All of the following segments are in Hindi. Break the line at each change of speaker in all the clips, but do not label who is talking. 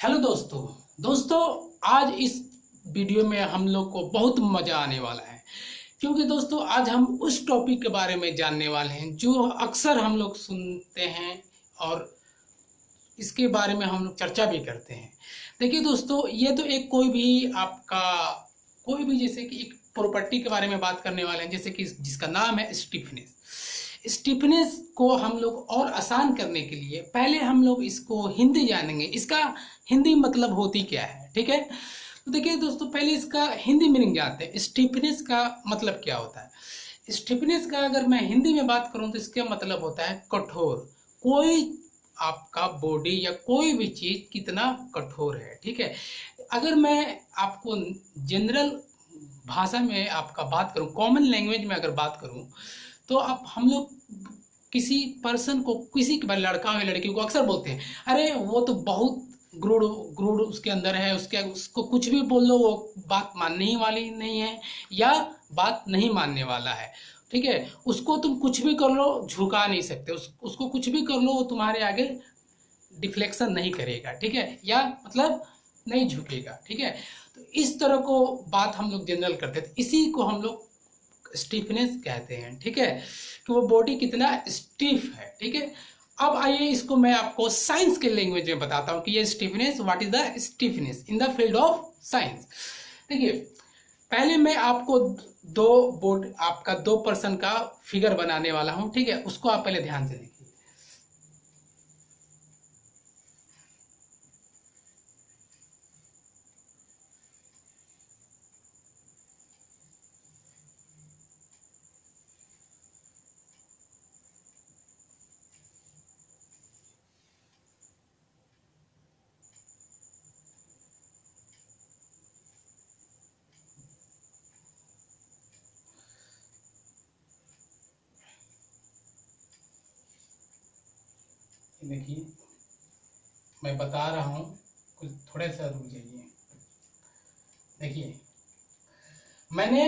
हेलो दोस्तों आज इस वीडियो में हम लोग को बहुत मज़ा आने वाला है क्योंकि दोस्तों आज हम उस टॉपिक के बारे में जानने वाले हैं जो अक्सर हम लोग सुनते हैं और इसके बारे में हम लोग चर्चा भी करते हैं। देखिए दोस्तों, ये तो एक कोई भी जैसे कि एक प्रॉपर्टी के बारे में बात करने वाले हैं, जैसे कि जिसका नाम है स्टिफनेस। स्टिफनेस को हम लोग और आसान करने के लिए पहले हम लोग इसको हिंदी जानेंगे, इसका हिंदी मतलब होती क्या है। ठीक है, तो देखिए दोस्तों, पहले इसका हिंदी मीनिंग जानते हैं। स्टिफनेस का मतलब क्या होता है। स्टिफनेस का अगर मैं हिंदी में बात करूं तो इसका मतलब होता है कठोर। कोई आपका बॉडी या कोई भी चीज कितना कठोर है। ठीक है, अगर मैं आपको जनरल भाषा में आपका बात करूं, कॉमन लैंग्वेज में अगर बात करूं, तो अब हम लोग किसी पर्सन को, किसी के लड़का हो लड़की को अक्सर बोलते हैं, अरे वो तो बहुत गुरूर उसके अंदर है, उसको कुछ भी बोल लो वो बात मानने ही वाली नहीं है या बात नहीं मानने वाला है। ठीक है, उसको तुम कुछ भी कर लो झुका नहीं सकते, उसको कुछ भी कर लो वो तुम्हारे आगे डिफ्लेक्शन नहीं करेगा। ठीक है, या मतलब नहीं झुकेगा। ठीक है, तो इस तरह को बात हम लोग जनरल करते थे, इसी को हम लोग स्टिफनेस कहते हैं। ठीक है, कि वो बॉडी कितना स्टिफ है। ठीक है, अब आइए इसको मैं आपको साइंस के लैंग्वेज में बताता हूं कि ये stiffness, what is the stiffness in the field of science. देखिए, पहले मैं आपको दो पर्सन का फिगर बनाने वाला हूं। ठीक है, उसको आप पहले ध्यान से देखिए। देखिए, मैं बता रहा हूं, कुछ थोड़ा सा रुक जाइए। देखिए, मैंने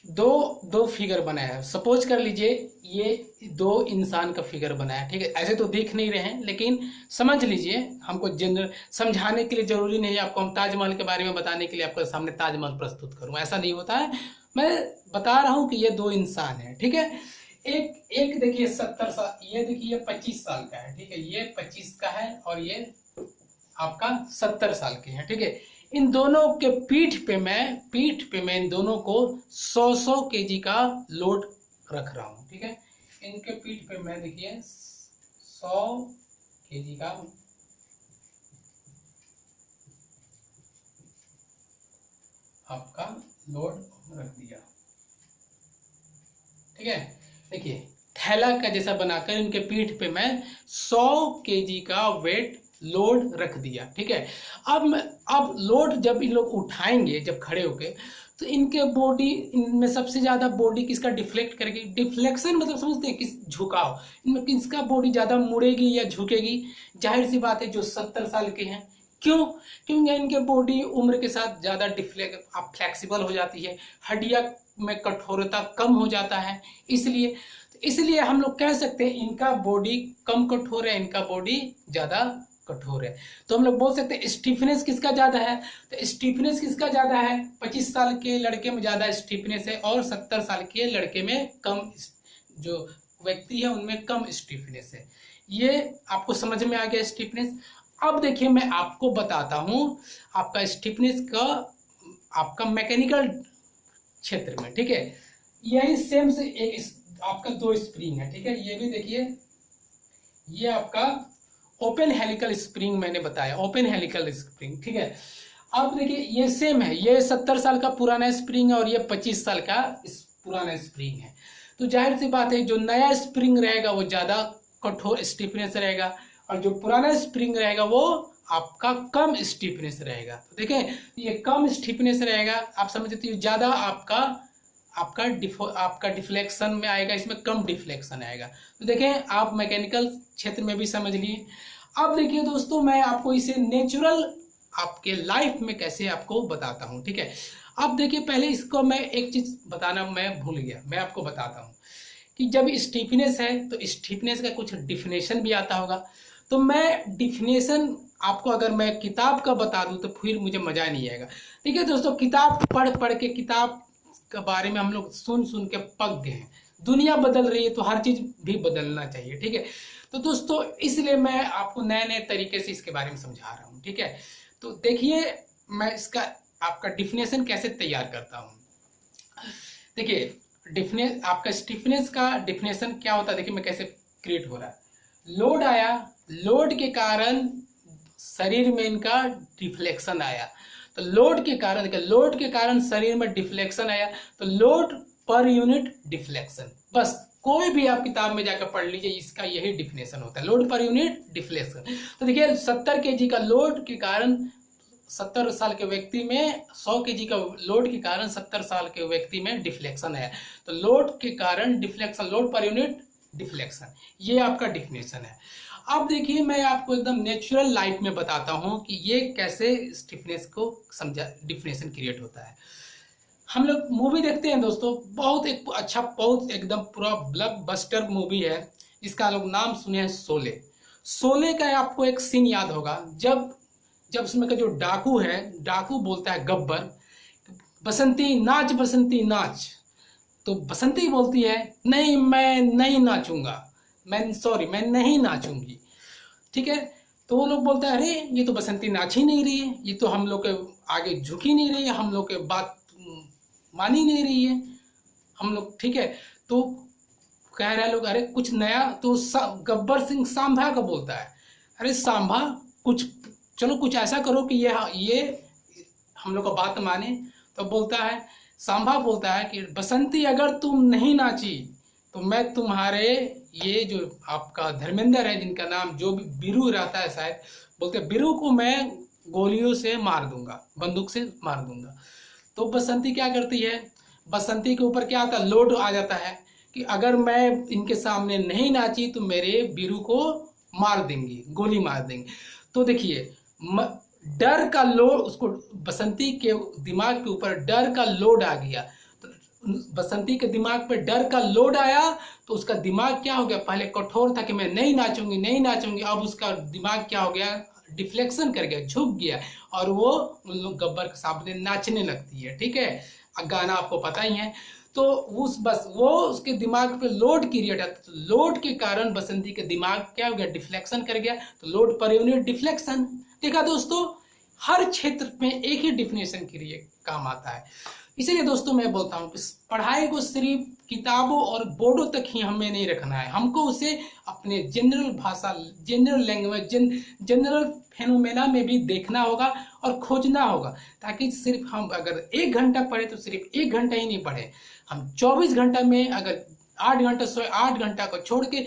दो फिगर बनाया है। सपोज कर लीजिए ये दो इंसान का फिगर बनाया। ठीक है, ऐसे तो दिख नहीं रहे हैं लेकिन समझ लीजिए, हमको जनरल समझाने के लिए जरूरी नहीं है आपको हम ताजमहल के बारे में बताने के लिए आपके सामने ताजमहल प्रस्तुत करूं, ऐसा नहीं होता है। मैं बता रहा हूं कि ये दो इंसान है। ठीक है, एक देखिए 70 साल, ये देखिए 25 साल का है। ठीक है, ये 25 का है और ये आपका 70 साल के हैं। ठीक है, इन दोनों के पीठ पे मैं इन दोनों को 100 केजी का लोड रख रहा हूं। ठीक है, इनके पीठ पे मैं देखिए 100 केजी का आपका लोड रख दिया। ठीक है, देखिए थैला का जैसा बनाकर इनके पीठ पे मैं 100 केजी का वेट लोड रख दिया। ठीक है, अब लोड जब इन लोग उठाएंगे, जब खड़े होके, तो इनके बॉडी, इनमें सबसे ज्यादा बॉडी किसका डिफ्लेक्ट करेगी। डिफ्लेक्शन मतलब समझते हैं, किस झुकाव, इनमें किसका बॉडी ज्यादा मुड़ेगी या झुकेगी। जाहिर सी बात है जो 70 साल के हैं। क्यों? क्योंकि इनके बॉडी उम्र के साथ ज्यादा फ्लेक्सिबल हो जाती है, हड्डियां में कठोरता कम हो जाता है। इसलिए हम लोग कह सकते हैं इनका बॉडी कम कठोर है, इनका बॉडी ज्यादा कठोर है। तो हम लोग बोल सकते हैं स्टिफनेस किसका ज्यादा है। तो स्टिफनेस किसका ज्यादा है, 25 साल के लड़के में ज्यादा स्टिफनेस है और 70 साल के लड़के में कम, जो व्यक्ति है उनमें कम स्टिफनेस है। ये आपको समझ में आ गया स्टिफनेस। अब देखिए, मैं आपको बताता हूं आपका स्टिफनेस का आपका मैकेनिकल क्षेत्र में। ठीक है, यही सेम से एक आपका दो स्प्रिंग है। ठीक है, ये भी देखिए, ये आपका ओपन हेलिकल स्प्रिंग मैंने बताया, ओपन हेलिकल स्प्रिंग। ठीक है, अब देखिए ये सेम है, ये 70 साल का पुराना स्प्रिंग है और ये 25 साल का पुराना स्प्रिंग है। तो जाहिर सी बात है जो नया स्प्रिंग रहेगा वो ज्यादा कठोर स्टिफनेस रहेगा और जो पुराना स्प्रिंग रहेगा वो आपका कम स्टिफनेस रहेगा। तो देखें, ये कम स्टिफनेस रहेगा, आप समझते हो, ज्यादा आपका डिफ्लेक्शन में आएगा, इसमें कम डिफ्लेक्शन आएगा। तो देखें, आप मैकेनिकल क्षेत्र में भी समझ लिए। अब देखिए दोस्तों, मैं आपको इसे नेचुरल आपके लाइफ में कैसे आपको बताता हूं। ठीक है, अब देखिए, पहले इसको मैं एक चीज बताना मैं भूल गया, मैं आपको बताता हूं कि जब स्टिफनेस है तो स्टिफनेस का कुछ डिफिनेशन भी आता होगा। तो मैं डिफिनेशन आपको अगर मैं किताब का बता दूं तो फिर मुझे मजा नहीं आएगा। ठीक है दोस्तों, किताब पढ़ पढ़ के, किताब के बारे में हम लोग सुन सुन के पक गए हैं। दुनिया बदल रही है तो हर चीज भी बदलना चाहिए। ठीक है, तो दोस्तों इसलिए मैं आपको नए नए तरीके से इसके बारे में समझा रहा हूँ। ठीक है, तो देखिए मैं इसका आपका डिफिनेशन कैसे तैयार करता हूँ। देखिए आपका स्टिफनेस का डिफिनेशन क्या होता है, देखिए मैं कैसे क्रिएट हो रहा है। लोड आया, लोड के कारण शरीर में इनका डिफ्लेक्शन आया, तो लोड के कारण, देखिए लोड के कारण शरीर में डिफ्लेक्शन आया, तो लोड पर यूनिट डिफ्लेक्शन। बस कोई भी आप किताब में जाकर पढ़ लीजिए, इसका यही डिफिनेशन होता है, लोड पर यूनिट डिफ्लेक्शन। तो देखिए 70 kg का लोड के कारण 70 साल के व्यक्ति में 100 kg का लोड के कारण 70 साल के व्यक्ति में डिफ्लेक्शन है, तो लोड के कारण deflection, load per unit deflection, ये आपका डिफिनेशन है। अब देखिए मैं आपको एकदम नेचुरल लाइफ में बताता हूं कि ये कैसे स्टिफनेस को समझा, डिफिनेशन क्रिएट होता है। हम लोग मूवी देखते हैं दोस्तों, बहुत एक अच्छा, बहुत एकदम पूरा ब्लॉकबस्टर मूवी है, इसका लोग नाम सुने हैं, शोले। शोले का आपको एक सीन याद होगा, जब उसमें का जो डाकू है, डाकू बोलता है गब्बर, बसंती नाच, बसंती नाच, तो बसंती बोलती है नहीं मैं नहीं नाचूंगा, मैं नहीं नाचूंगी। ठीक है, तो वो लोग बोलते हैं अरे ये तो बसंती नाच ही नहीं रही है, ये तो हम लोग के आगे झुक ही नहीं रही है, हम लोग के बात मान ही नहीं रही है हम लोग। ठीक है, तो कह रहे लोग अरे कुछ नया, तो गब्बर सिंह सांभा का बोलता है अरे सांभा कुछ, चलो कुछ ऐसा करो कि ये हम लोग का बात माने। तो बोलता है, सांभा बोलता है कि बसंती अगर तुम नहीं नाची तो मैं तुम्हारे, ये जो आपका धर्मेंद्र है जिनका नाम जो भी बिरू रहता है शायद, बोलते बिरू को मैं गोलियों से मार दूंगा, बंदूक से मार दूंगा। तो बसंती क्या करती है, बसंती के ऊपर क्या आता है, लोड आ जाता है कि अगर मैं इनके सामने नहीं नाची तो मेरे बिरू को मार देंगी, गोली मार देंगे। तो देखिए डर का लोड, उसको बसंती के दिमाग के ऊपर डर का लोड आ गया, तो बसंती के दिमाग पे डर का लोड आया, तो उसका दिमाग क्या हो गया, पहले कठोर था कि मैं नहीं नाचूंगी नहीं नाचूंगी, अब उसका दिमाग क्या हो गया, डिफ्लेक्शन कर गया, झुक गया, और वो उन लोग गब्बर के सामने नाचने लगती है। ठीक है, गाना आपको पता ही है। तो वो उसके दिमाग पे लोड क्रिएट है, तो लोड के कारण बसंती के दिमाग क्या हो गया, डिफ्लेक्शन कर गया, तो लोड पर यूनिट डिफ्लेक्शन। देखा दोस्तों, हर क्षेत्र में एक ही डिफिनेशन के लिए काम आता है। इसीलिए दोस्तों मैं बोलता हूँ कि पढ़ाई को सिर्फ किताबों और बोर्डों तक ही हमें नहीं रखना है, हमको उसे अपने जनरल भाषा, जनरल लैंग्वेज, जनरल फेनोमेना में भी देखना होगा और खोजना होगा, ताकि सिर्फ हम अगर 1 घंटा पढ़े तो सिर्फ 1 घंटा ही नहीं पढ़े, हम 24 घंटा में अगर 8 घंटा को छोड़ के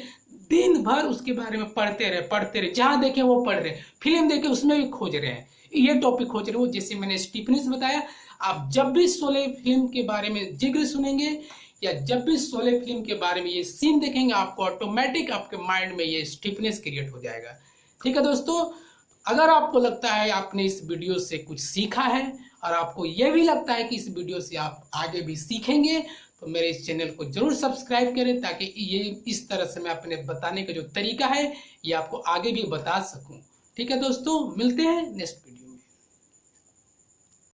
दिन भर उसके बारे में पढ़ते रहे, जहां देखें वो पढ़ रहे, फिल्म देखे उसमें भी खोज रहे हैं, ये टॉपिक खोज रहे हो। जैसे मैंने स्टिफनेस बताया, आप जब भी शोले फिल्म के बारे में जिक्र सुनेंगे या जब भी शोले फिल्म के बारे में ये सीन देखेंगे, आपको ऑटोमेटिक आपके माइंड में ये स्टिफनेस क्रिएट हो जाएगा। ठीक है दोस्तों, अगर आपको लगता है आपने इस वीडियो से कुछ सीखा है और आपको ये भी लगता है कि इस वीडियो से आप आगे भी सीखेंगे, तो मेरे इस चैनल को जरूर सब्सक्राइब करें, ताकि ये इस तरह से मैं अपने बताने का जो तरीका है ये आपको आगे भी बता सकूं। ठीक है दोस्तों, मिलते हैं नेक्स्ट वीडियो।